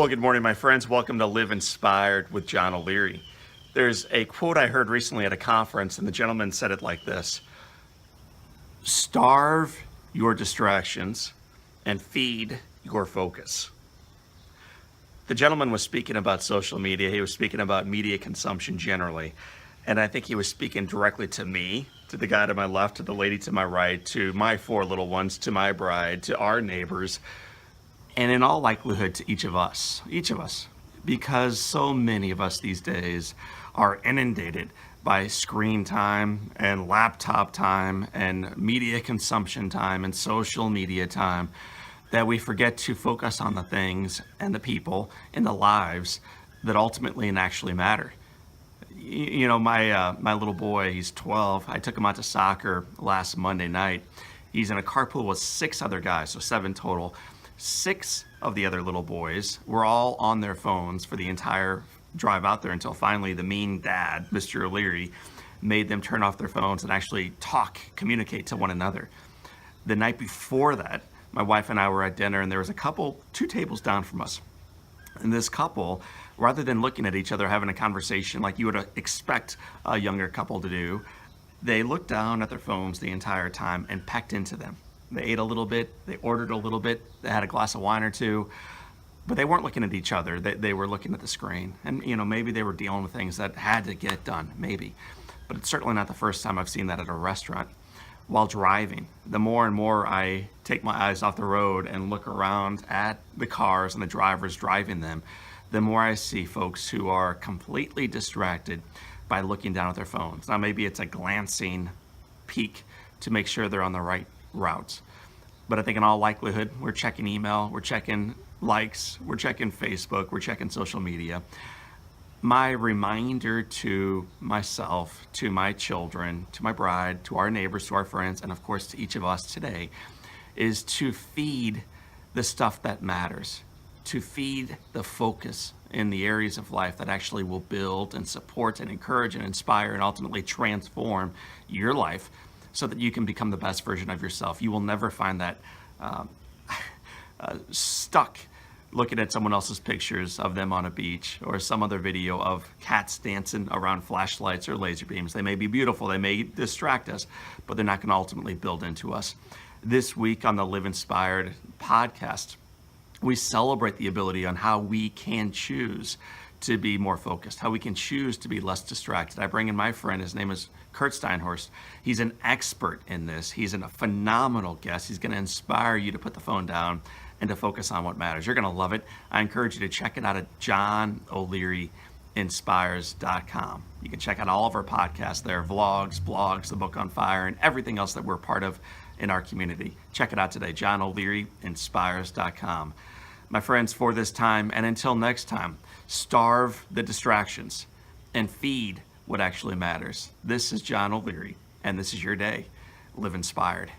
Well, good morning, my friends. Welcome to Live Inspired with John O'Leary. There's a quote I heard recently at a conference, and the gentleman said it like this: starve your distractions and feed your focus. The gentleman was speaking about social media. He was speaking about media consumption generally. And I think he was speaking directly to me, to the guy to my left, to the lady to my right, to my four little ones, to my bride, to our neighbors, and in all likelihood to each of us, because so many of us these days are inundated by screen time and laptop time and media consumption time and social media time, that we forget to focus on the things and the people and the lives that ultimately and actually matter. You know, my little boy, he's 12. I took him out to soccer last Monday night. He's in a carpool with 6 other guys, so 7 total. 6 of the other little boys were all on their phones for the entire drive out there until finally the mean dad, Mr. O'Leary, made them turn off their phones and actually communicate to one another. The night before that, my wife and I were at dinner, and there was a couple 2 tables down from us. And this couple, rather than looking at each other, having a conversation like you would expect a younger couple to do, they looked down at their phones the entire time and pecked into them. They ate a little bit, they ordered a little bit, they had a glass of wine or two, but they weren't looking at each other. They were looking at the screen. And, you know, maybe they were dealing with things that had to get done, maybe. But it's certainly not the first time I've seen that at a restaurant. While driving, the more and more I take my eyes off the road and look around at the cars and the drivers driving them, the more I see folks who are completely distracted by looking down at their phones. Now, maybe it's a glancing peek to make sure they're on the right routes. But I think in all likelihood, we're checking email, we're checking likes, we're checking Facebook, we're checking social media. My reminder to myself, to my children, to my bride, to our neighbors, to our friends, and of course to each of us today, is to feed the stuff that matters, to feed the focus in the areas of life that actually will build and support and encourage and inspire and ultimately transform your life so that you can become the best version of yourself. You will never find that stuck looking at someone else's pictures of them on a beach or some other video of cats dancing around flashlights or laser beams. They may be beautiful, they may distract us, but they're not going to ultimately build into us. This week on the Live Inspired podcast, we celebrate the ability on how we can choose to be more focused, how we can choose to be less distracted. I bring in my friend, his name is Kurt Steinhorst. He's an expert in this. He's a phenomenal guest. He's going to inspire you to put the phone down and to focus on what matters. You're going to love it. I encourage you to check it out at johnolearyinspires.com. You can check out all of our podcasts there, vlogs, blogs, the book on fire, and everything else that we're part of in our community. Check it out today, johnolearyinspires.com. My friends, for this time, and until next time, starve the distractions and feed what actually matters. This is John O'Leary, and this is your day. Live inspired.